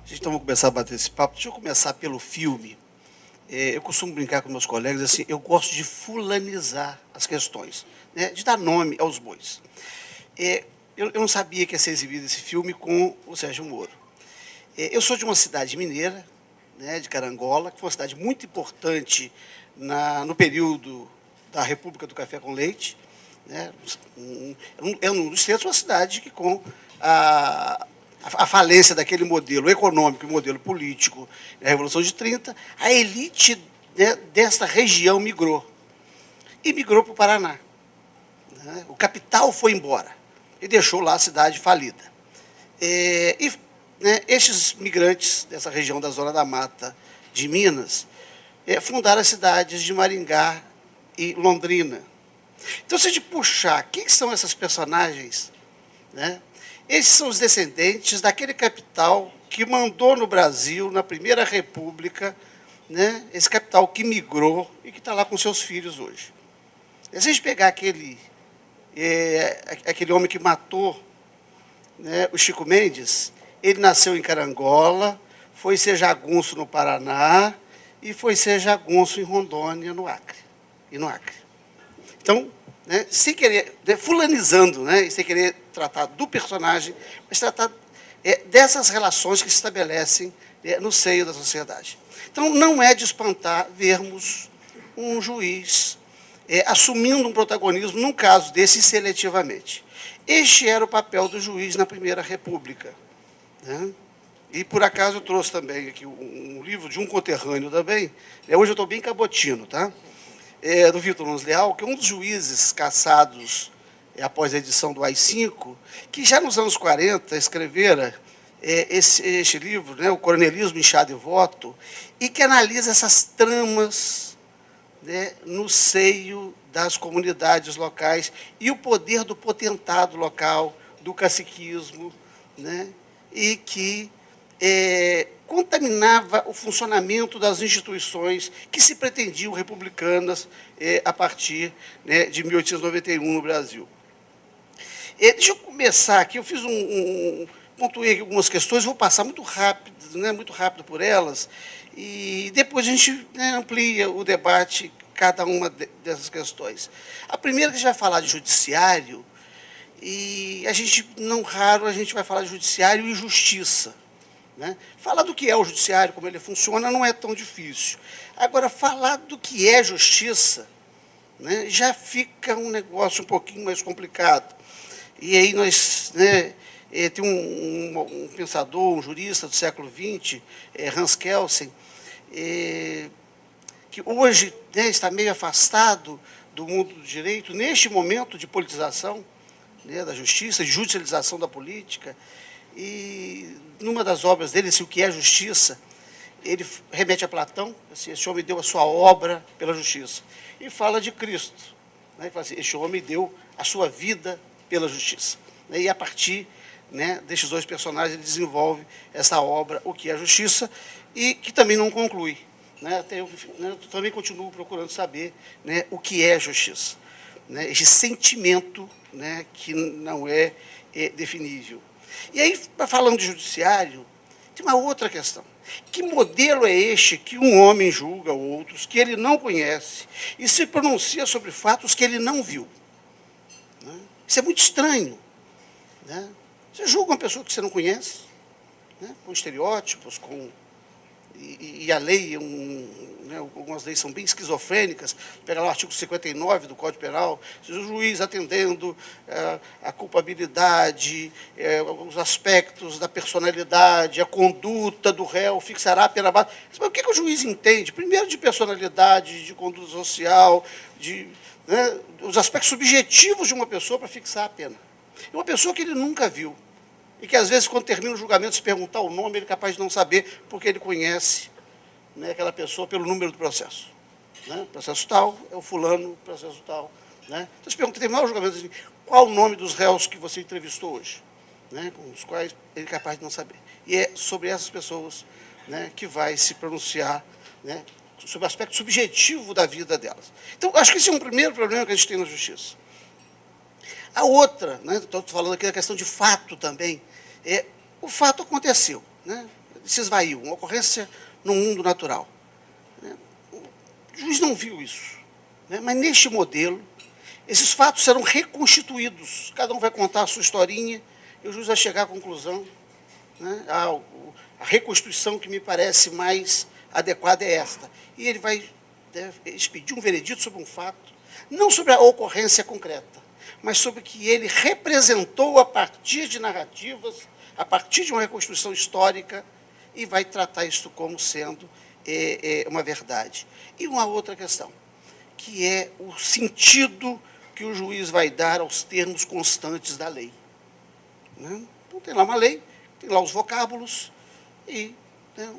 A gente então vai começar a bater esse papo. Deixa eu começar pelo filme. Eu costumo brincar com meus colegas, assim, eu gosto de fulanizar as questões, né, de dar nome aos bois. Eu não sabia que ia ser exibido esse filme com o Sérgio Moro. Eu sou de uma cidade mineira, né, de Carangola, que foi uma cidade muito importante no período da República do Café com Leite. Né, é um dos centros, uma cidade que, com a falência daquele modelo econômico e modelo político da Revolução de 30, a elite, né, desta região migrou. E migrou para o Paraná. Né, o capital foi embora e deixou lá a cidade falida. Né, estes migrantes dessa região da Zona da Mata de Minas fundaram as cidades de Maringá e Londrina. Então, se a gente puxar, quem são essas personagens, né? Esses são os descendentes daquele capital que mandou no Brasil, na Primeira República, né? Esse capital que migrou e que está lá com seus filhos hoje. Se a gente pegar aquele homem que matou, né, o Chico Mendes, ele nasceu em Carangola, foi ser jagunço no Paraná e foi ser jagunço em Rondônia, no Acre. Então, né, sem querer, né, fulanizando, né, sem querer tratar do personagem, mas tratar dessas relações que se estabelecem no seio da sociedade. Então, não é de espantar vermos um juiz assumindo um protagonismo, num caso desse, seletivamente. Este era o papel do juiz na Primeira República. Né? E, por acaso, eu trouxe também aqui um livro de um conterrâneo também. Hoje eu estou bem cabotino, tá? Do Vitor Nunes Leal, que é um dos juízes caçados após a edição do AI-5, que já nos anos 40 escrevera este livro, né, O Coronelismo, Inchado e Voto, e que analisa essas tramas, né, no seio das comunidades locais e o poder do potentado local, do caciquismo, né, e que contaminava o funcionamento das instituições que se pretendiam republicanas a partir, né, de 1891 no Brasil. Deixa eu começar aqui, eu fiz pontuei algumas questões, vou passar muito rápido, né, muito rápido por elas, e depois a gente, né, amplia o debate cada uma dessas questões. A primeira que a gente vai falar de judiciário, e a gente, não raro, a gente vai falar de judiciário e justiça. Né? Falar do que é o judiciário, como ele funciona, não é tão difícil. Agora, falar do que é justiça, né, já fica um negócio um pouquinho mais complicado. E aí nós, né, tem um pensador, um jurista do século XX, Hans Kelsen, que hoje, né, está meio afastado do mundo do direito, neste momento de politização, né, da justiça, de judicialização da política. E numa das obras dele, assim, O que é Justiça, ele remete a Platão, assim, esse homem deu a sua obra pela justiça. E fala de Cristo. Né, fala assim, este homem deu a sua vida pela justiça. Né, e a partir, né, destes dois personagens, ele desenvolve essa obra, O que é Justiça, e que também não conclui. Né, eu também continuo procurando saber, né, o que é justiça. Né, esse sentimento, né, que não é definível. E aí, falando de judiciário, tem uma outra questão. Que modelo é este que um homem julga outros que ele não conhece e se pronuncia sobre fatos que ele não viu? Né? Isso é muito estranho. Né? Você julga uma pessoa que você não conhece, né, com estereótipos, e a lei, né, algumas leis são bem esquizofrênicas. Pega lá o artigo 59 do Código Penal, o juiz atendendo a culpabilidade, os aspectos da personalidade, a conduta do réu, fixará a pena base. Mas o que o juiz entende? Primeiro, de personalidade, de conduta social, né, os aspectos subjetivos de uma pessoa para fixar a pena. E uma pessoa que ele nunca viu, e que, às vezes, quando termina o julgamento, se perguntar o nome, ele é capaz de não saber, porque ele conhece, né, aquela pessoa pelo número do processo. Né? Processo tal, é o fulano, processo tal. Né? Então, se pergunta, terminar o julgamento, assim, qual o nome dos réus que você entrevistou hoje? Né, com os quais ele é capaz de não saber. E é sobre essas pessoas, né, que vai se pronunciar, né, sobre o aspecto subjetivo da vida delas. Então, acho que esse é um primeiro problema que a gente tem na justiça. A outra, né, estou falando aqui da questão de fato também, o fato aconteceu. Né, se esvaiu, uma ocorrência no mundo natural. O juiz não viu isso, né? Mas neste modelo, esses fatos serão reconstituídos, cada um vai contar a sua historinha, e o juiz vai chegar à conclusão, né? A reconstituição que me parece mais adequada é esta. E ele vai expedir um veredito sobre um fato, não sobre a ocorrência concreta, mas sobre o que ele representou a partir de narrativas, a partir de uma reconstrução histórica, e vai tratar isso como sendo uma verdade. E uma outra questão, que é o sentido que o juiz vai dar aos termos constantes da lei. Né? Então, tem lá uma lei, tem lá os vocábulos, e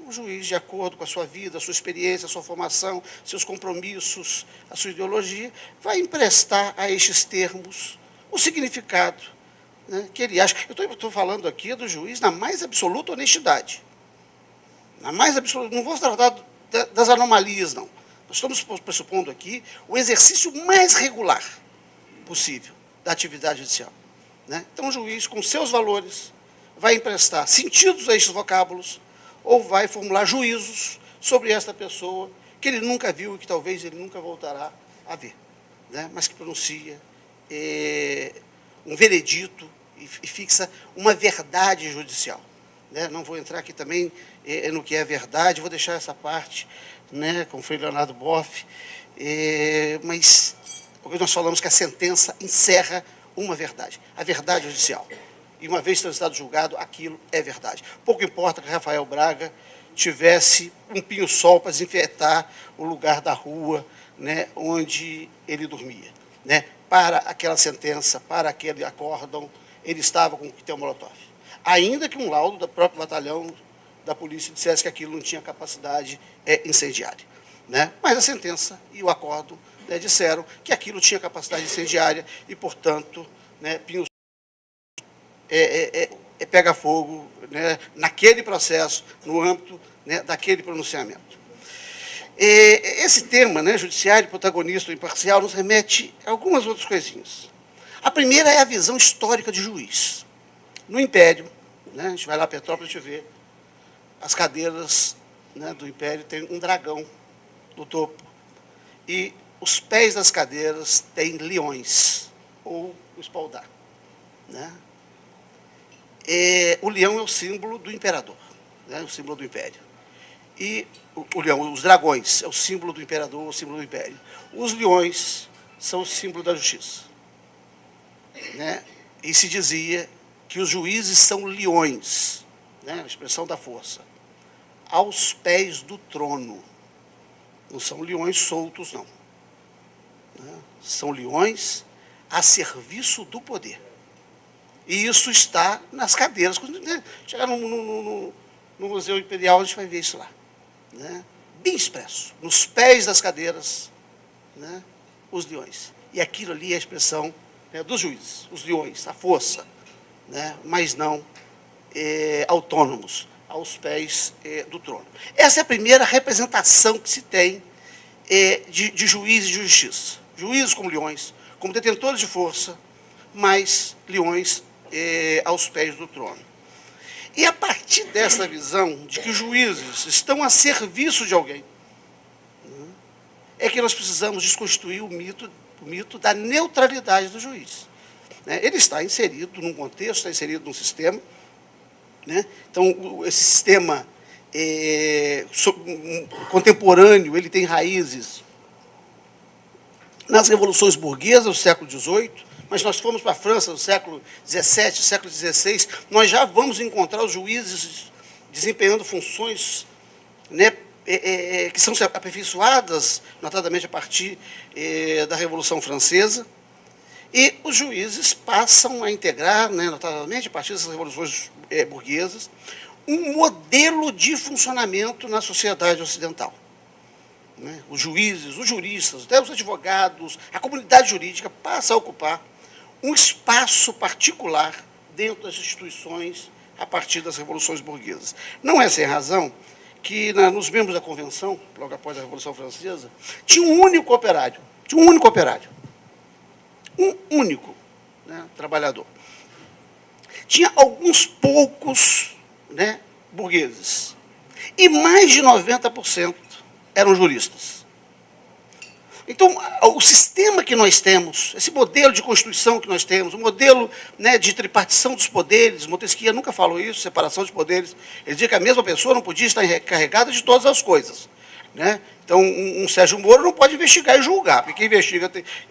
o juiz, de acordo com a sua vida, a sua experiência, a sua formação, seus compromissos, a sua ideologia, vai emprestar a estes termos o significado, né, que ele acha. Eu estou falando aqui do juiz na mais absoluta honestidade. Na mais absoluta, não vou tratar das anomalias, não. Nós estamos pressupondo aqui o exercício mais regular possível da atividade judicial. Né? Então, o juiz, com seus valores, vai emprestar sentidos a estes vocábulos, ou vai formular juízos sobre esta pessoa que ele nunca viu e que talvez ele nunca voltará a ver, né? Mas que pronuncia um veredito e fixa uma verdade judicial. Né? Não vou entrar aqui também no que é verdade, vou deixar essa parte, né, com o Frei Leonardo Boff, mas porque nós falamos que a sentença encerra uma verdade, a verdade judicial. E uma vez transitado o julgado, aquilo é verdade. Pouco importa que Rafael Braga tivesse um pinho-sol para desinfetar o lugar da rua, né, onde ele dormia. Né? Para aquela sentença, para aquele acórdão, ele estava com o coquetel Molotov. Ainda que um laudo do próprio batalhão da polícia dissesse que aquilo não tinha capacidade incendiária. Né? Mas a sentença e o acórdão, né, disseram que aquilo tinha capacidade incendiária e, portanto, né, pinho-sol pega fogo, né, naquele processo, no âmbito, né, daquele pronunciamento. Esse tema, né, judiciário, protagonista ou imparcial, nos remete a algumas outras coisinhas. A primeira é a visão histórica de juiz. No Império, né, a gente vai lá a Petrópolis e vê as cadeiras, né, do Império, tem um dragão no topo, e os pés das cadeiras têm leões, ou o espaldar. Né? O leão é o símbolo do imperador, né, o símbolo do império. E o leão, os dragões, é o símbolo do imperador, o símbolo do império. Os leões são o símbolo da justiça. Né? E se dizia que os juízes são leões, né, a expressão da força, aos pés do trono. Não são leões soltos, não. Né? São leões a serviço do poder. E isso está nas cadeiras. Quando chegar no Museu Imperial, a gente vai ver isso lá. Né? Bem expresso. Nos pés das cadeiras, né, os leões. E aquilo ali é a expressão, né, dos juízes, os leões, a força, né, mas não autônomos, aos pés do trono. Essa é a primeira representação que se tem de juízes de justiça. Juízes como leões, como detentores de força, mas leões aos pés do trono. E a partir dessa visão de que os juízes estão a serviço de alguém, né, é que nós precisamos desconstruir o mito da neutralidade do juiz. Né? Ele está inserido num contexto, está inserido num sistema. Né? Então, esse sistema contemporâneo, ele tem raízes nas revoluções burguesas do século XVIII, mas nós fomos para a França do século XVII, século XVI, nós já vamos encontrar os juízes desempenhando funções, né, que são aperfeiçoadas, notadamente a partir da Revolução Francesa, e os juízes passam a integrar, né, notadamente a partir dessas revoluções burguesas, um modelo de funcionamento na sociedade ocidental. Né? Os juízes, os juristas, até os advogados, a comunidade jurídica passa a ocupar um espaço particular dentro das instituições a partir das revoluções burguesas. Não é sem razão que nos membros da Convenção, logo após a Revolução Francesa, tinha um único operário, um único, né, trabalhador. Tinha alguns poucos, né, burgueses, e mais de 90% eram juristas. Então, o sistema que nós temos, esse modelo de constituição que nós temos, o modelo, né, de tripartição dos poderes, Montesquieu nunca falou isso, separação de poderes, ele dizia que a mesma pessoa não podia estar encarregada de todas as coisas. Né? Então, um Sérgio Moro não pode investigar e julgar, porque quem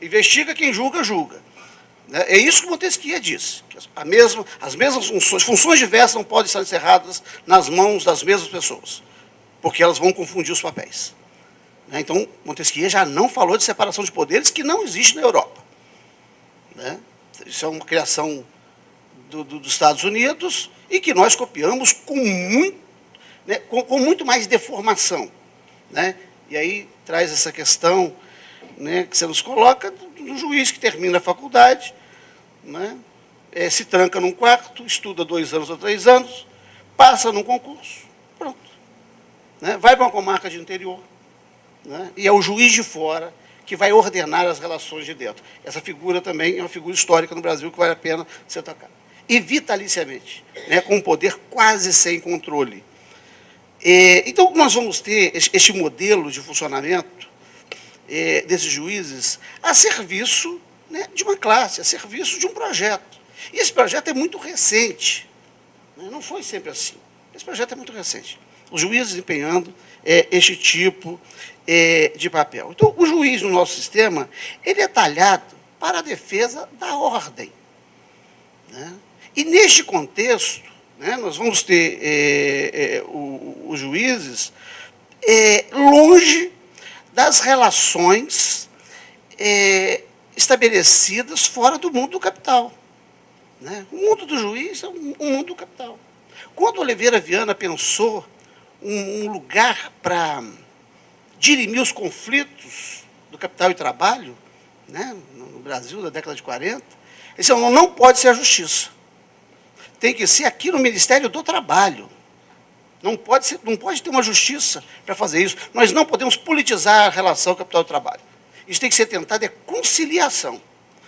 investiga, quem julga, julga. Né? É isso que Montesquieu disse, que as mesmas funções diversas não podem estar encerradas nas mãos das mesmas pessoas, porque elas vão confundir os papéis. Então, Montesquieu já não falou de separação de poderes, que não existe na Europa. Né? Isso é uma criação dos Estados Unidos e que nós copiamos com muito mais deformação. Né? E aí traz essa questão, né, que você nos coloca do juiz que termina a faculdade, né, se tranca num quarto, estuda 2 anos ou 3 anos, passa num concurso, pronto. Né? Vai para uma comarca de interior, né? E é o juiz de fora que vai ordenar as relações de dentro. Essa figura também é uma figura histórica no Brasil que vale a pena ser tocada. E vitaliciamente, né, com um poder quase sem controle. Então, nós vamos ter este modelo de funcionamento desses juízes a serviço, né, de uma classe, a serviço de um projeto. E esse projeto é muito recente. Né? Não foi sempre assim. Esse projeto é muito recente. Os juízes desempenhando este tipo de papel. Então, o juiz no nosso sistema, ele é talhado para a defesa da ordem. Né? E, neste contexto, né, nós vamos ter os juízes longe das relações estabelecidas fora do mundo do capital. Né? O mundo do juiz é um mundo do capital. Quando Oliveira Viana pensou um lugar para dirimir os conflitos do capital e trabalho, né, no Brasil da década de 40, ele disse, não pode ser a justiça. Tem que ser aqui no Ministério do Trabalho. Não pode ter uma justiça para fazer isso. Nós não podemos politizar a relação capital e trabalho. Isso tem que ser tentado, conciliação.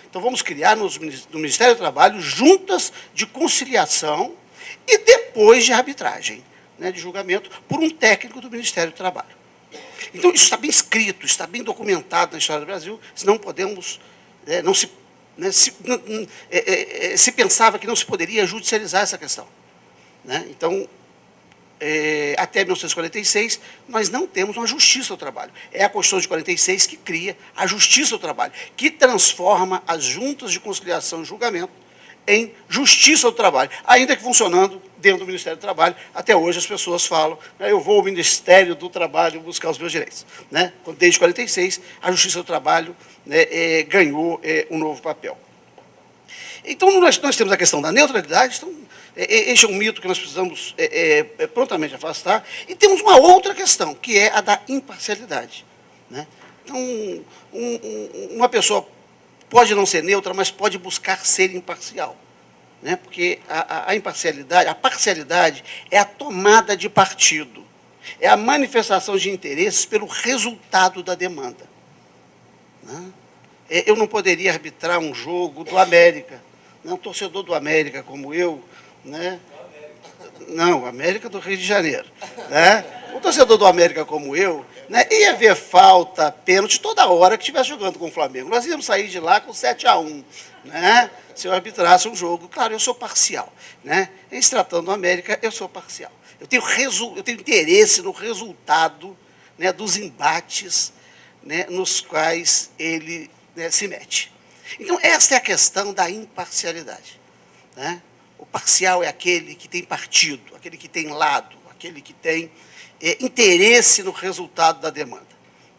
Então, vamos criar no Ministério do Trabalho juntas de conciliação e depois de arbitragem, né, de julgamento, por um técnico do Ministério do Trabalho. Então, isso está bem escrito, está bem documentado na história do Brasil, senão podemos, se pensava que não se poderia judicializar essa questão. Né? Então, até 1946, nós não temos uma justiça do trabalho. É a Constituição de 46 que cria a justiça do trabalho, que transforma as juntas de conciliação e julgamento em justiça do trabalho, ainda que funcionando dentro do Ministério do Trabalho. Até hoje as pessoas falam, né, eu vou ao Ministério do Trabalho buscar os meus direitos. Né? Desde 46, a Justiça do Trabalho, né, ganhou um novo papel. Então, nós temos a questão da neutralidade, então, este é um mito que nós precisamos prontamente afastar, e temos uma outra questão, que é a da imparcialidade. Né? Então, uma pessoa pode não ser neutra, mas pode buscar ser imparcial. Né? Porque a imparcialidade, a parcialidade é a tomada de partido, é a manifestação de interesses pelo resultado da demanda. Né? Eu não poderia arbitrar um jogo do América, né? Um torcedor do América como eu, né? Não, América do Rio de Janeiro. Né? Um torcedor do América como eu, né, ia ver falta, pênalti, toda hora que estivesse jogando com o Flamengo. Nós íamos sair de lá com 7-1, né, se eu arbitrasse um jogo. Claro, eu sou parcial. Né? Em se tratando do América, eu sou parcial. Eu tenho interesse no resultado, né, dos embates, né, nos quais ele, né, se mete. Então, essa é a questão da imparcialidade. Né? O parcial é aquele que tem partido, aquele que tem lado, aquele que tem interesse no resultado da demanda.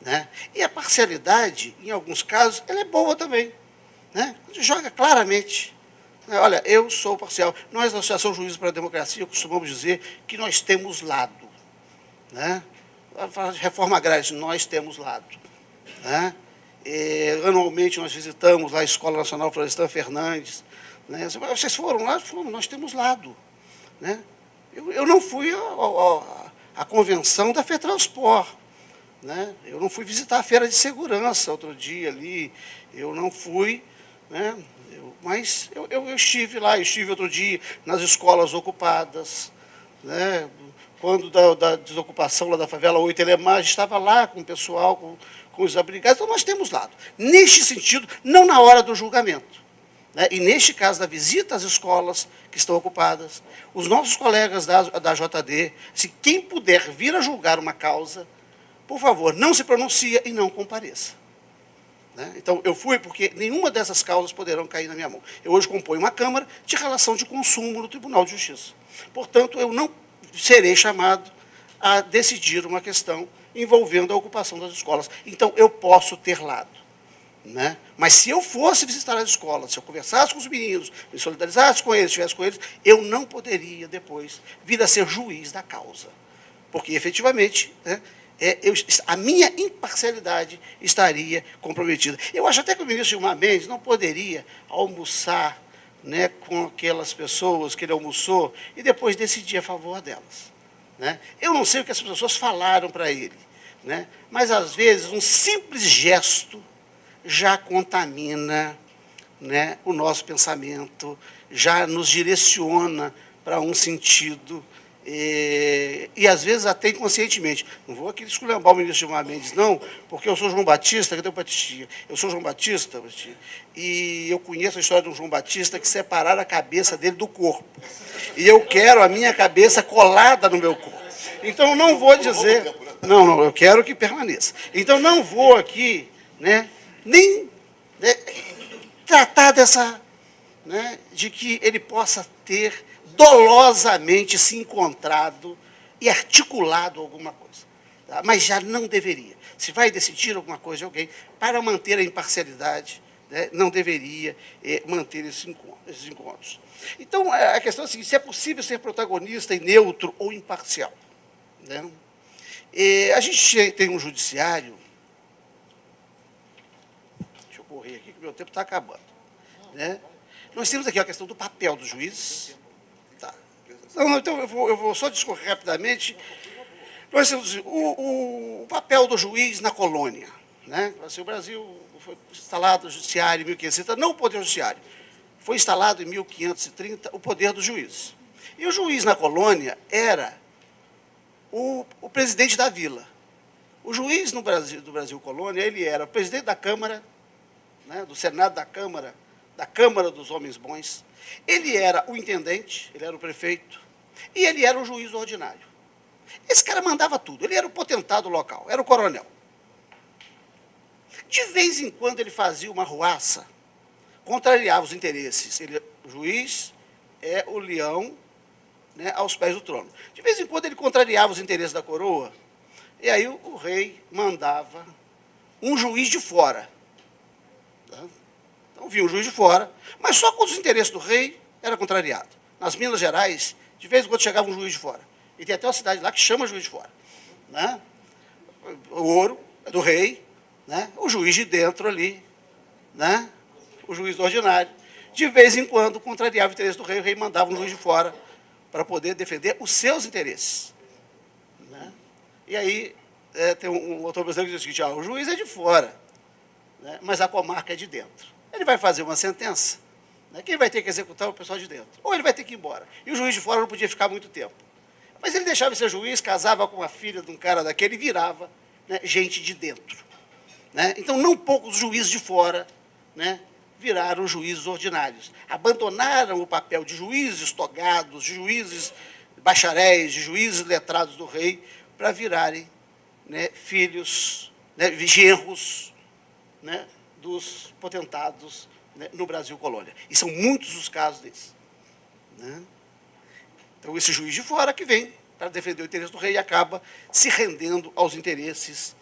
Né? E a parcialidade, em alguns casos, ela é boa também. Né? A gente joga claramente. Né? Olha, eu sou parcial. Nós, na Associação Juízes para a Democracia, costumamos dizer que nós temos lado. Né? Falar de reforma agrária, nós temos lado. Né? Anualmente nós visitamos lá a Escola Nacional Florestan Fernandes. Né? Vocês foram lá? Fomos, nós temos lado. Né? Eu não fui à convenção da FETranspor. Né? Eu não fui visitar a feira de segurança outro dia ali. Eu não fui, né? Mas eu estive lá, eu estive outro dia nas escolas ocupadas, né? quando da desocupação lá da favela 8 Elemar, a gente estava lá com o pessoal, com os abrigados, então nós temos lado. Neste sentido, não na hora do julgamento. Né? E neste caso da visita às escolas que estão ocupadas, os nossos colegas da JD, se quem puder vir a julgar uma causa, por favor, não se pronuncia e não compareça. Né? Então, eu fui porque nenhuma dessas causas poderão cair na minha mão. Eu hoje componho uma Câmara de Relação de Consumo no Tribunal de Justiça. Portanto, eu não serei chamado a decidir uma questão envolvendo a ocupação das escolas. Então, eu posso ter lado. Né? Mas se eu fosse visitar as escolas, se eu conversasse com os meninos, me solidarizasse com eles, estivesse com eles, eu não poderia depois vir a ser juiz da causa. Porque, efetivamente, né, a minha imparcialidade estaria comprometida. Eu acho até que o ministro Gilmar Mendes não poderia almoçar, né, com aquelas pessoas que ele almoçou e depois decidir a favor delas. Né? Eu não sei o que as pessoas falaram para ele, né, mas, às vezes, um simples gesto já contamina, né, o nosso pensamento, já nos direciona para um sentido, e às vezes até inconscientemente. Não vou aqui esculhambar o ministro Gilmar Mendes, não, porque eu sou João Batista, que tem batistia. Eu sou João Batista, e eu conheço a história de um João Batista que separaram a cabeça dele do corpo. E eu quero a minha cabeça colada no meu corpo. Então, não vou dizer... Não, eu quero que permaneça. Então, não vou aqui, né, nem, né, tratar dessa, né, de que ele possa ter dolosamente se encontrado e articulado alguma coisa. Tá? Mas já não deveria. Se vai decidir alguma coisa de alguém, para manter a imparcialidade, né, não deveria manter esses encontros. Então, a questão é a seguinte: se é possível ser protagonista e neutro ou imparcial. Né? A gente tem um judiciário... Deixa eu correr aqui, que o meu tempo está acabando. Né? Nós temos aqui a questão do papel dos juízes. Tá. Então, eu vou só discorrer rapidamente. Nós temos o papel do juiz na colônia. Né? Assim, o Brasil foi instalado o judiciário em 1530, não o poder judiciário. Foi instalado em 1530 o poder dos juízes. E o juiz na colônia era o presidente da vila. O juiz no Brasil, do Brasil colônia, ele era o presidente da Câmara, né, do Senado da Câmara dos Homens Bons. Ele era o intendente, ele era o prefeito, e ele era o juiz ordinário. Esse cara mandava tudo, ele era o potentado local, era o coronel. De vez em quando ele fazia uma ruaça, contrariava os interesses. O juiz é o leão, né, aos pés do trono. De vez em quando ele contrariava os interesses da coroa, e aí o rei mandava um juiz de fora. Tá? Então vinha um juiz de fora, mas só quando os interesses do rei era contrariado. Nas Minas Gerais, de vez em quando chegava um juiz de fora. E tem até uma cidade lá que chama juiz de fora. Né? O ouro é do rei, né? O juiz de dentro ali, né? O juiz ordinário. De vez em quando contrariava o interesse do rei, o rei mandava um juiz de fora para poder defender os seus interesses. Né? E aí tem um autor brasileiro que diz o seguinte: o juiz é de fora, né, mas a comarca é de dentro. Ele vai fazer uma sentença, né, quem vai ter que executar é o pessoal de dentro. Ou ele vai ter que ir embora. E o juiz de fora não podia ficar muito tempo. Mas ele deixava de ser juiz, casava com a filha de um cara daquele e virava, né, gente de dentro. Né? Então, não poucos juízes de fora, né, viraram juízes ordinários. Abandonaram o papel de juízes togados, de juízes bacharéis, de juízes letrados do rei, para virarem, né, filhos, né, genros, né, dos potentados, né, no Brasil colônia. E são muitos os casos desses. Né? Então, esse juiz de fora que vem para defender o interesse do rei e acaba se rendendo aos interesses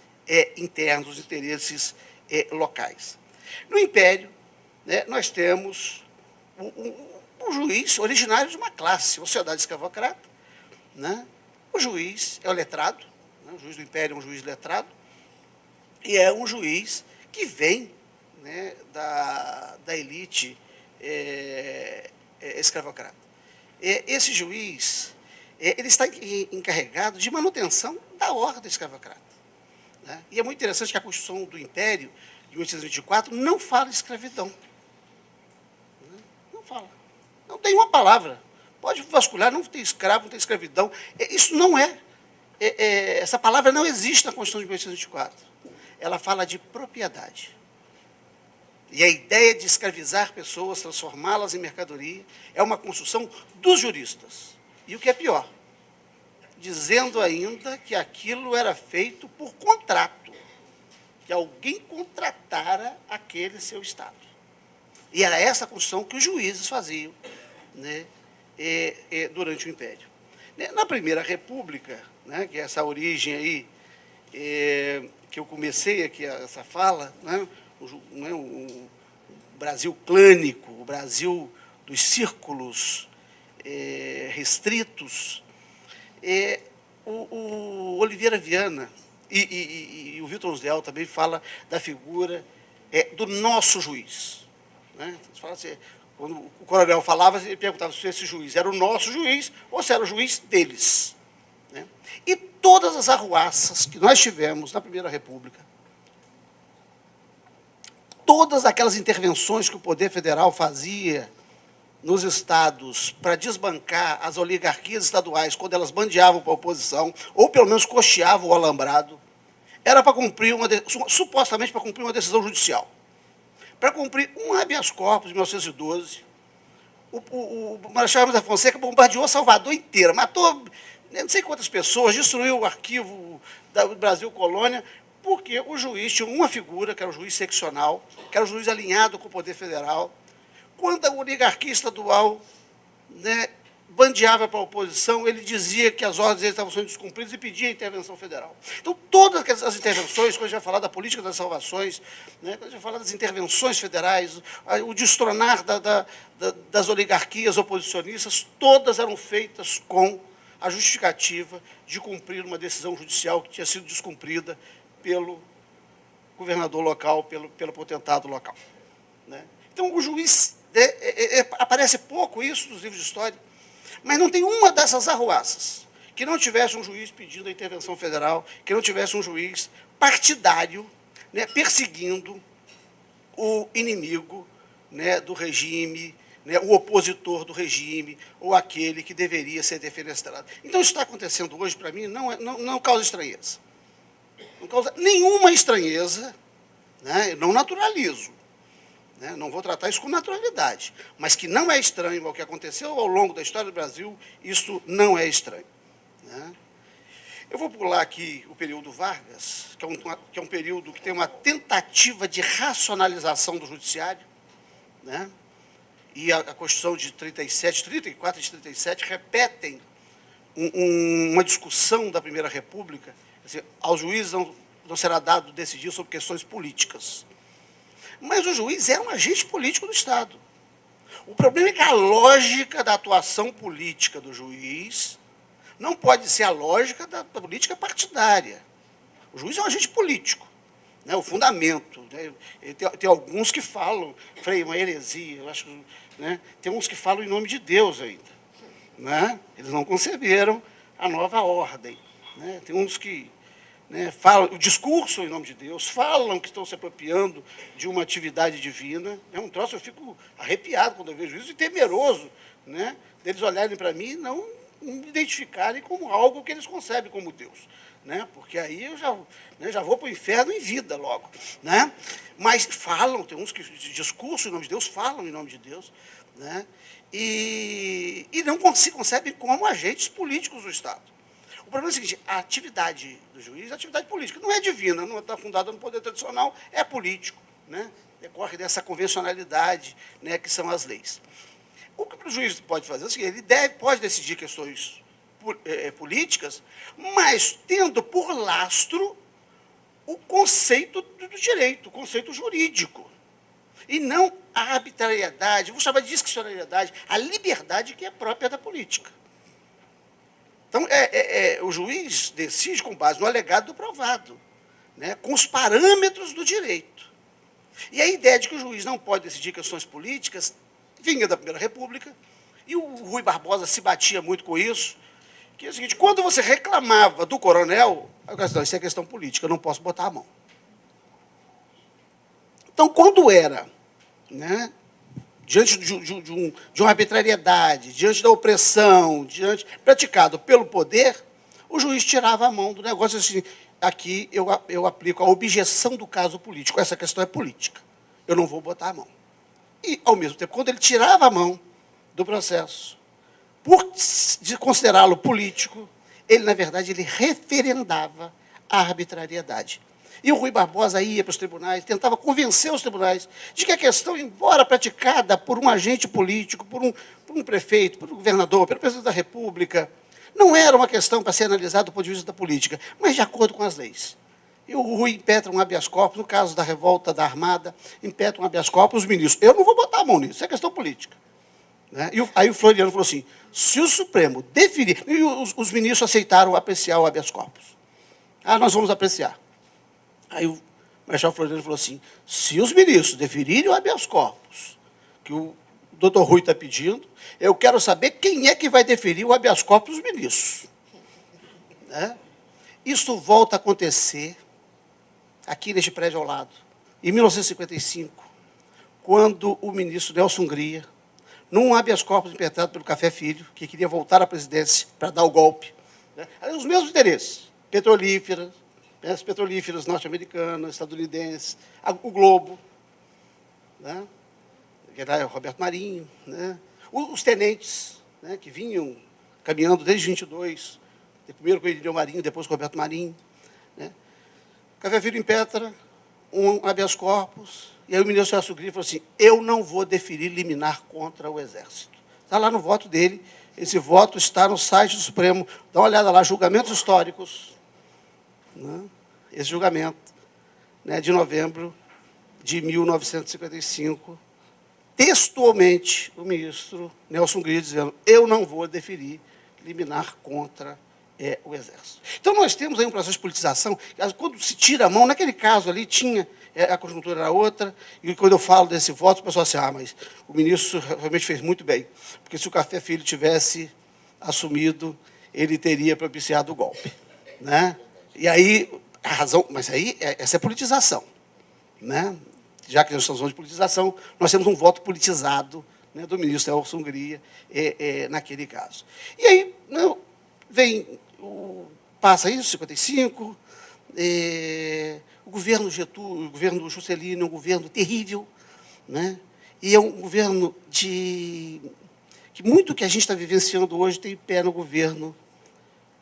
internos, os interesses locais. No Império, né, nós temos um juiz originário de uma classe, uma sociedade escravocrata. Né? O juiz é o letrado, né? O juiz do Império é um juiz letrado, e é um juiz que vem, né, da elite escravocrata. Esse juiz ele está encarregado de manutenção da ordem escravocrata. Né? E é muito interessante que a Constituição do Império, de 1824, não fala escravidão. Não fala. Não tem uma palavra. pode vasculhar, não tem escravo, não tem escravidão. Isso não é. Essa palavra não existe na Constituição de 1824. Ela fala de propriedade. E a ideia de escravizar pessoas, transformá-las em mercadoria, é uma construção dos juristas. E o que é pior, dizendo ainda que aquilo era feito por contrato, que alguém contratara aquele seu Estado. E era essa construção que os juízes faziam, né, durante o Império. Na Primeira República, né, que é essa origem aí, que eu comecei aqui essa fala, né, o Brasil clânico, o Brasil dos círculos restritos, o Oliveira Viana e o Vilton Osdel também fala da figura do nosso juiz. Né? Fala assim, quando o coronel falava, ele perguntava se esse juiz era o nosso juiz ou se era o juiz deles. Né? E todas as arruaças que nós tivemos na Primeira República, todas aquelas intervenções que o Poder Federal fazia nos estados para desbancar as oligarquias estaduais quando elas bandeavam para a oposição, ou pelo menos costeavam o alambrado, era para cumprir supostamente para cumprir uma decisão judicial. Para cumprir um habeas corpus de 1912, o Marechal Hermes da Fonseca bombardeou Salvador inteira, matou não sei quantas pessoas, destruiu o arquivo do Brasil Colônia, porque o juiz tinha uma figura, que era o juiz seccional, que era o juiz alinhado com o Poder Federal. Quando a oligarquia estadual, né, bandeava para a oposição, ele dizia que as ordens estavam sendo descumpridas e pedia a intervenção federal. Então, todas as intervenções, quando a gente vai falar da política das salvações, né, quando a gente vai falar das intervenções federais, o destronar das oligarquias oposicionistas, todas eram feitas com a justificativa de cumprir uma decisão judicial que tinha sido descumprida pelo governador local, pelo potentado local. Né? Então, o juiz, aparece pouco isso nos livros de história, mas não tem uma dessas arruaças que não tivesse um juiz pedindo a intervenção federal, que não tivesse um juiz partidário, né, perseguindo o inimigo, né, do regime, né, o opositor do regime, ou aquele que deveria ser defenestrado. Então, isso está acontecendo hoje, para mim, não causa estranheza. Não causa nenhuma estranheza, né, eu não naturalizo. Né, não vou tratar isso com naturalidade, mas que não é estranho ao que aconteceu ao longo da história do Brasil, isso não é estranho. Né? Eu vou pular aqui o período Vargas, que é um período que tem uma tentativa de racionalização do judiciário, né? E a Constituição de 37, 34 e de 37 repetem uma discussão da Primeira República, assim, aos juízes não será dado decidir sobre questões políticas. Mas o juiz é um agente político do Estado. O problema é que a lógica da atuação política do juiz não pode ser a lógica da política partidária. O juiz é um agente político, né, o fundamento. Né, tem alguns que falam, Frei, uma heresia, eu acho, né, tem uns que falam em nome de Deus ainda. Né, eles não conceberam a nova ordem. Né, tem uns que, né, falam o discurso em nome de Deus, falam que estão se apropriando de uma atividade divina. É um troço, eu fico arrepiado quando eu vejo isso e temeroso, né, deles olharem para mim e não me identificarem como algo que eles concebem como Deus. Né, porque aí eu já vou para o inferno em vida logo. Né? Mas falam, tem uns que de discurso em nome de Deus, falam em nome de Deus, né, e não se concebem como agentes políticos do Estado. O problema é o seguinte, a atividade do juiz é atividade política, não é divina, não está fundada no poder tradicional, é político, né? Decorre dessa convencionalidade, né, que são as leis. O que o juiz pode fazer é o seguinte, ele pode decidir questões políticas, mas tendo por lastro o conceito do direito, o conceito jurídico, e não a arbitrariedade, vou chamar de discricionariedade, a liberdade que é própria da política. Então, o juiz decide com base no alegado do provado, né, com os parâmetros do direito. E a ideia de que o juiz não pode decidir questões políticas vinha da Primeira República, e o Rui Barbosa se batia muito com isso, que é o seguinte, quando você reclamava do coronel, eu disse, não, isso é questão política, eu não posso botar a mão. Então, quando era, né, diante de uma arbitrariedade, diante da opressão, praticado pelo poder, o juiz tirava a mão do negócio assim, aqui eu aplico a objeção do caso político, essa questão é política, eu não vou botar a mão. E, ao mesmo tempo, quando ele tirava a mão do processo, por considerá-lo político, ele, na verdade, ele referendava a arbitrariedade. E o Rui Barbosa ia para os tribunais, tentava convencer os tribunais de que a questão, embora praticada por um agente político, por um prefeito, por um governador, pelo presidente da República, não era uma questão para ser analisada do ponto de vista da política, mas de acordo com as leis. E o Rui impetra um habeas corpus, no caso da revolta da Armada, impetra um habeas corpus, os ministros. Eu não vou botar a mão nisso, isso é questão política. Né? E aí o Floriano falou assim, se o Supremo definir... E os ministros aceitaram apreciar o habeas corpus. Nós vamos apreciar. Aí o Marechal Floriano falou assim, se os ministros definirem o habeas corpus, que o doutor Rui está pedindo, eu quero saber quem é que vai definir o habeas corpus dos ministros. Né? Isso volta a acontecer aqui neste prédio ao lado, em 1955, quando o ministro Nelson Hungria, num habeas corpus impetrado pelo Café Filho, que queria voltar à presidência para dar o golpe, né? Os mesmos interesses, petrolíferas, as petrolíferas norte-americanas, estadunidenses, o Globo, né? Que era o Roberto Marinho, né? Os tenentes, né? Que vinham caminhando desde 22, primeiro com o Irineu Marinho, depois com o Roberto Marinho. Né? O Café Filho impetra um habeas corpus, e aí o ministro Celso Grilo falou assim, eu não vou deferir liminar contra o Exército. Está lá no voto dele, esse voto está no site do Supremo, dá uma olhada lá, julgamentos históricos, né? Esse julgamento, né, de novembro de 1955, textualmente o ministro Nelson Grilo dizendo, eu não vou deferir liminar contra o Exército. Então, nós temos aí um processo de politização, quando se tira a mão, naquele caso ali, tinha, a conjuntura era outra, e quando eu falo desse voto, o pessoal assim, mas o ministro realmente fez muito bem, porque se o Café Filho tivesse assumido, ele teria propiciado o golpe. Né? E aí, a razão, mas aí, essa é politização. Né? Já que nós estamos falando de politização, nós temos um voto politizado, né, do ministro Nelson Hungria, naquele caso. E aí, passa isso, 55, o governo Getúlio, o governo Juscelino é um governo terrível, né? E é um governo que muito que a gente está vivenciando hoje tem pé no governo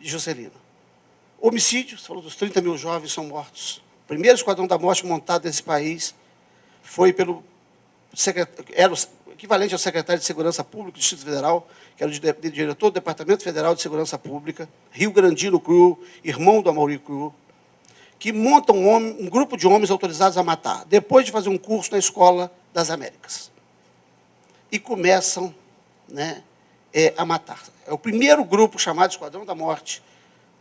de Juscelino. Homicídios, você falou dos 30 mil jovens são mortos. O primeiro esquadrão da morte montado nesse país foi era o equivalente ao secretário de Segurança Pública do Distrito Federal, que era o diretor do Departamento Federal de Segurança Pública, Rio Grandino Cru, irmão do Amaury Cru, que montam um grupo de homens autorizados a matar, depois de fazer um curso na Escola das Américas. E começam, né, a matar. É o primeiro grupo chamado Esquadrão da Morte,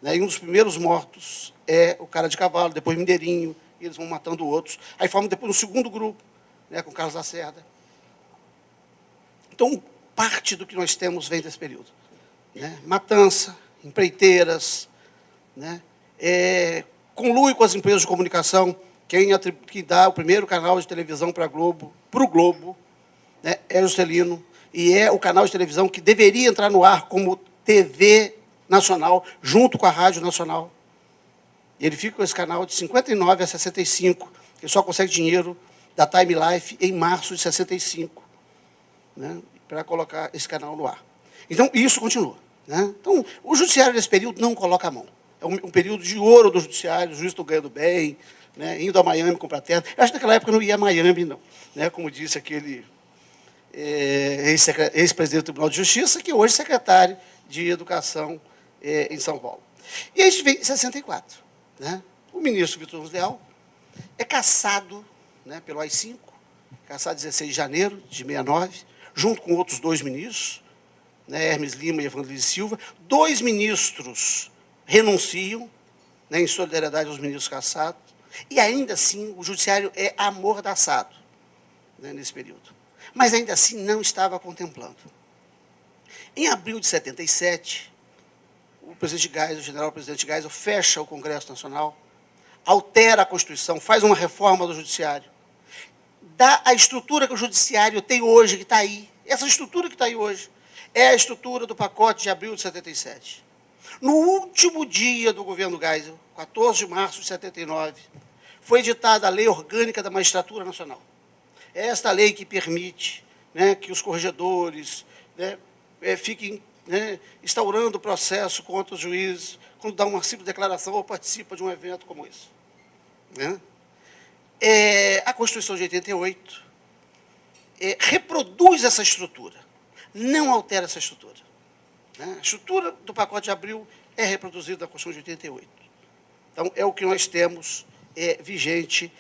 né, e um dos primeiros mortos é o cara de cavalo, depois Mindeirinho, e eles vão matando outros. Aí formam depois um segundo grupo, né, com Carlos Lacerda. Então, parte do que nós temos vem desse período. Né? Matança, empreiteiras, né? Conlui com as empresas de comunicação, quem dá o primeiro canal de televisão para o Globo, né, é Juscelino, e é o canal de televisão que deveria entrar no ar como TV nacional, junto com a Rádio Nacional. E ele fica com esse canal de 59 a 65, que só consegue dinheiro da Time Life em março de 65, né, para colocar esse canal no ar. Então, isso continua. Né? Então, o judiciário nesse período não coloca a mão. É um período de ouro do judiciário, os juízes estão ganhando bem, né, indo a Miami comprar terra. Eu acho que naquela época não ia a Miami, não. Né, como disse aquele ex-presidente do Tribunal de Justiça, que hoje é secretário de Educação em São Paulo. E a gente vem em 64. Né? O ministro Vitor Ramos Leal é cassado, né, pelo AI-5, cassado 16 de janeiro de 69, junto com outros 2 ministros, né, Hermes Lima e Evandro Lins Silva. 2 ministros renunciam, né, em solidariedade aos ministros cassados, e ainda assim o judiciário é amordaçado, né, nesse período. Mas ainda assim não estava contemplando. Em abril de 77, o presidente Geisel, o general presidente Geisel, fecha o Congresso Nacional, altera a Constituição, faz uma reforma do judiciário, dá a estrutura que o judiciário tem hoje, que está aí. Essa estrutura que está aí hoje é a estrutura do pacote de abril de 77. No último dia do governo Geisel, 14 de março de 79, foi editada a Lei Orgânica da Magistratura Nacional. É esta lei que permite, né, que os corregedores, né, fiquem, né, instaurando o processo contra os juízes quando dá uma simples declaração ou participa de um evento como esse. Né? A Constituição de 88 reproduz essa estrutura, não altera essa estrutura. Né? A estrutura do pacote de abril é reproduzida na Constituição de 88. Então, é o que nós temos vigente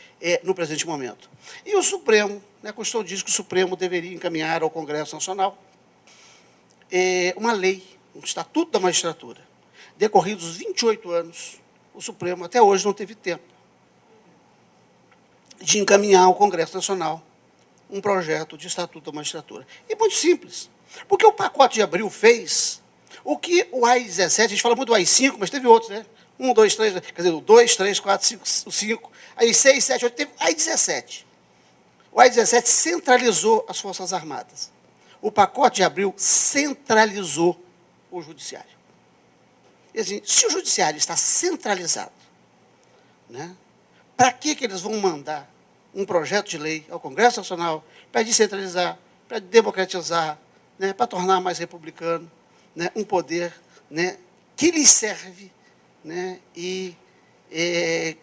no presente momento. E o Supremo, né, a Constituição diz que o Supremo deveria encaminhar ao Congresso Nacional uma lei, um Estatuto da Magistratura. Decorridos os 28 anos, o Supremo até hoje não teve tempo de encaminhar ao Congresso Nacional um projeto de Estatuto da Magistratura. E muito simples, porque o pacote de abril fez o que o AI-17, a gente fala muito do AI-5, mas teve outros, né? 1, 2, 3, quer dizer, o 2, 3, 4, 5, 5, aí 6, 7, 8, teve o AI-17. O AI-17 centralizou as Forças Armadas. O pacote de abril centralizou o judiciário. E assim, se o judiciário está centralizado, né, para que eles vão mandar um projeto de lei ao Congresso Nacional para descentralizar, para democratizar, né, para tornar mais republicano, né, um poder, né, que lhes serve, né, e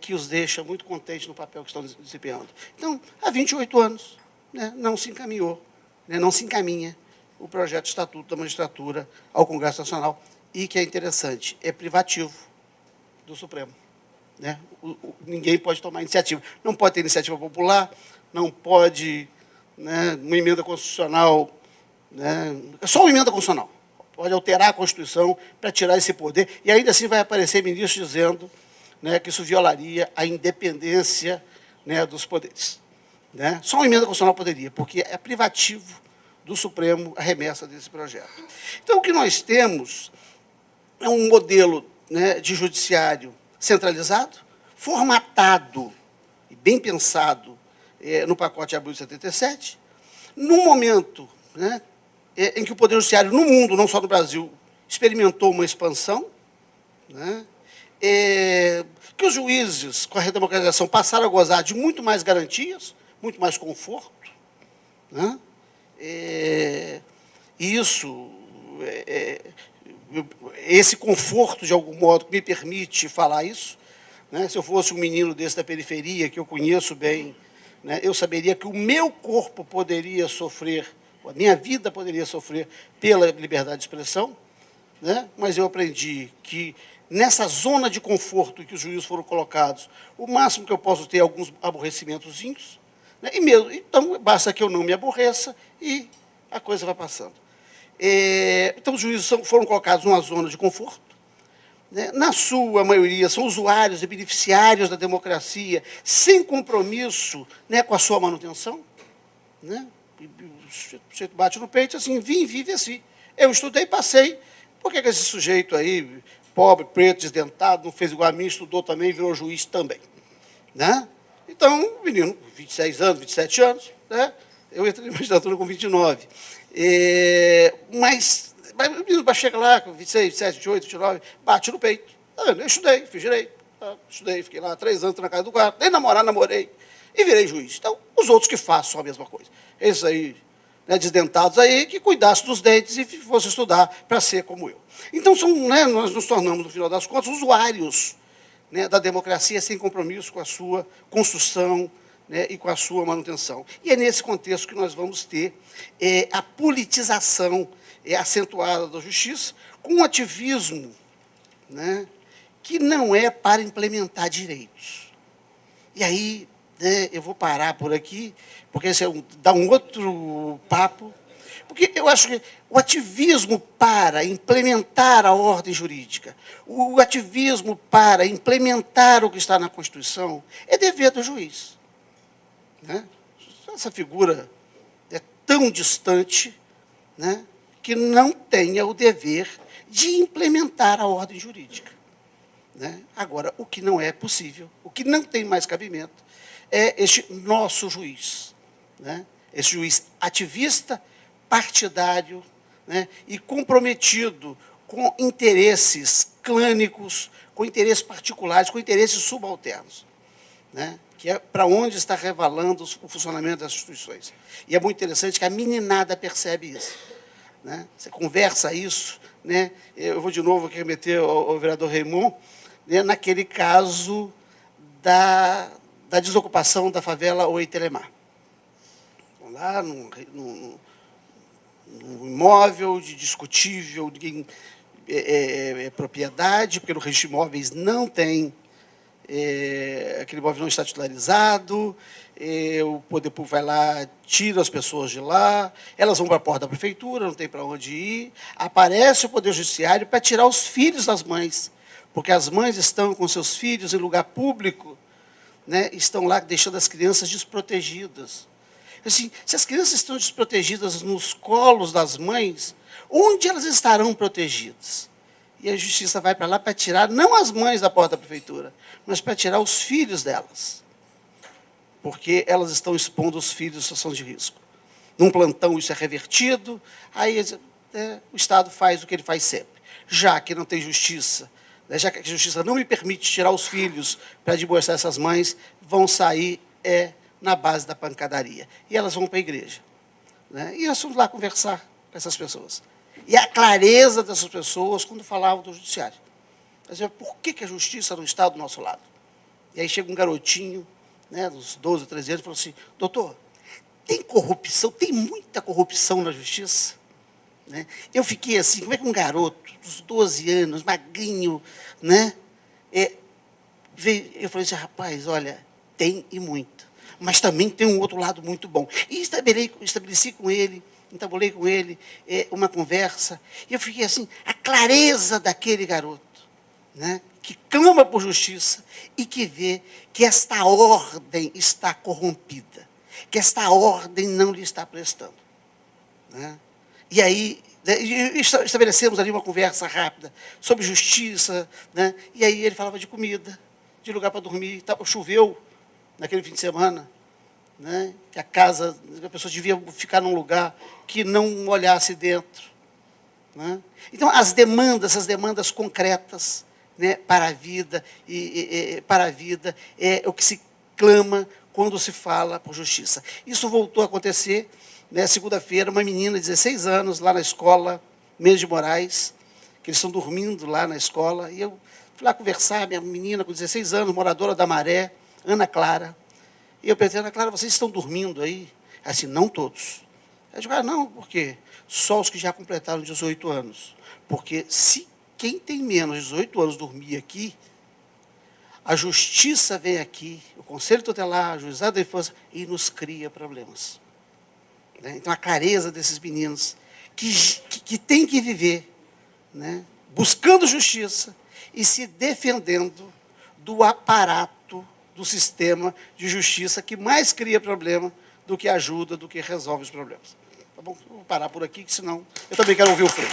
que os deixa muito contentes no papel que estão desempenhando. Então, há 28 anos, né, não se encaminhou, né, não se encaminha o projeto de Estatuto da Magistratura ao Congresso Nacional, e que é interessante, é privativo do Supremo. Né? Ninguém pode tomar iniciativa. Não pode ter iniciativa popular, não pode, né, uma emenda constitucional, né, é só uma emenda constitucional. Pode alterar a Constituição para tirar esse poder, e ainda assim vai aparecer ministro dizendo, né, que isso violaria a independência, né, dos poderes. Né? Só uma emenda constitucional poderia, porque é privativo do Supremo a remessa desse projeto. Então, o que nós temos é um modelo, né, de judiciário centralizado, formatado e bem pensado no pacote de abril de 77, num momento, né, em que o Poder Judiciário no mundo, não só no Brasil, experimentou uma expansão, né, que os juízes, com a redemocratização, passaram a gozar de muito mais garantias, muito mais conforto. Né, isso, esse conforto, de algum modo, me permite falar isso. Né? Se eu fosse um menino desse da periferia, que eu conheço bem, né, eu saberia que o meu corpo poderia sofrer, a minha vida poderia sofrer pela liberdade de expressão, né? Mas eu aprendi que, nessa zona de conforto em que os juízes foram colocados, o máximo que eu posso ter é alguns aborrecimentozinhos, né? E mesmo, então, basta que eu não me aborreça e a coisa vai passando. Então, os juízes foram colocados numa zona de conforto. Né? Na sua maioria, são usuários e beneficiários da democracia, sem compromisso, né, com a sua manutenção. Né? O sujeito bate no peito assim, vim, vive assim. Eu estudei, passei. Por que esse sujeito aí, pobre, preto, desdentado, não fez igual a mim, estudou também, virou juiz também? Né? Então, menino, 26 anos, 27 anos, né? Eu entrei na magistratura com 29. Mas o menino chega lá com 26, 27, 28, 29, bate no peito. Eu estudei, fiz direito. Estudei, fiquei lá 3 anos na casa do guarda, nem namorar, namorei. E virei juiz. Então, os outros que façam a mesma coisa. Esses aí, né, desdentados aí, que cuidassem dos dentes e fossem estudar para ser como eu. Então, né, nós nos tornamos, no final das contas, usuários, né, da democracia sem compromisso com a sua construção, né, e com a sua manutenção. E é nesse contexto que nós vamos ter a politização acentuada da justiça, com um ativismo, né, que não é para implementar direitos. E aí, né, eu vou parar por aqui, porque esse dá um outro papo, porque eu acho que o ativismo para implementar a ordem jurídica, o ativismo para implementar o que está na Constituição, é dever do juiz. Né? Essa figura é tão distante, né, que não tenha o dever de implementar a ordem jurídica. Né? Agora, o que não é possível, o que não tem mais cabimento, é este nosso juiz, né? Esse juiz ativista, partidário, né? E comprometido com interesses clânicos, com interesses particulares, com interesses subalternos, né? Que é para onde está revelando o funcionamento das instituições. E é muito interessante que a meninada percebe isso, né? Você conversa isso, né? Eu vou de novo aqui remeter ao vereador Raimon, né? Naquele caso da desocupação da favela Oi Telemar. Lá num imóvel de discutível propriedade, porque no registro de imóveis não tem, aquele imóvel não está titularizado, o poder público vai lá, tira as pessoas de lá, elas vão para a porta da prefeitura, não tem para onde ir, aparece o Poder Judiciário para tirar os filhos das mães, porque as mães estão com seus filhos em lugar público, né, estão lá deixando as crianças desprotegidas. Assim, se as crianças estão desprotegidas nos colos das mães, onde elas estarão protegidas? E a justiça vai para lá para tirar, não as mães da porta da prefeitura, mas para tirar os filhos delas. Porque elas estão expondo os filhos em situação de risco. Num plantão isso é revertido, aí o Estado faz o que ele faz sempre. Já que não tem justiça, né, já que a justiça não me permite tirar os filhos para divorciar essas mães, vão sair na base da pancadaria. E elas vão para a igreja, né? E nós fomos lá conversar com essas pessoas. E a clareza dessas pessoas quando falavam do judiciário. Dizer, por que a justiça não está do nosso lado? E aí chega um garotinho, né, dos 12, 13 anos, e falou assim, doutor, tem corrupção, tem muita corrupção na justiça? Né? Eu fiquei assim, como é que um garoto dos 12 anos, magrinho, né? Eu falei assim, rapaz, olha, tem e muito. Mas também tem um outro lado muito bom. E estabeleci com ele, entabulei com ele uma conversa, e eu fiquei assim, a clareza daquele garoto, né, que clama por justiça e que vê que esta ordem está corrompida, que esta ordem não lhe está prestando. Né? E aí, estabelecemos ali uma conversa rápida sobre justiça, né? E aí ele falava de comida, de lugar para dormir, choveu naquele fim de semana, né? Que a pessoa devia ficar num lugar que não olhasse dentro. Né? Então, essas demandas concretas, né, para a vida, é o que se clama quando se fala por justiça. Isso voltou a acontecer, né, segunda-feira, uma menina de 16 anos, lá na escola, Mendes de Moraes, que eles estão dormindo lá na escola, e eu fui lá conversar, minha menina com 16 anos, moradora da Maré, Ana Clara, e eu perguntei, Ana Clara, vocês estão dormindo aí? Assim, não todos. Eu digo, não, por quê? Só os que já completaram 18 anos. Porque se quem tem menos de 18 anos dormir aqui, a justiça vem aqui, o Conselho Tutelar, o Juizado da Infância, e nos cria problemas. Né? Então, a clareza desses meninos que tem que viver, né, buscando justiça e se defendendo do aparato do sistema de justiça que mais cria problema do que ajuda, do que resolve os problemas. Tá bom? Vou parar por aqui, que senão eu também quero ouvir o Frei.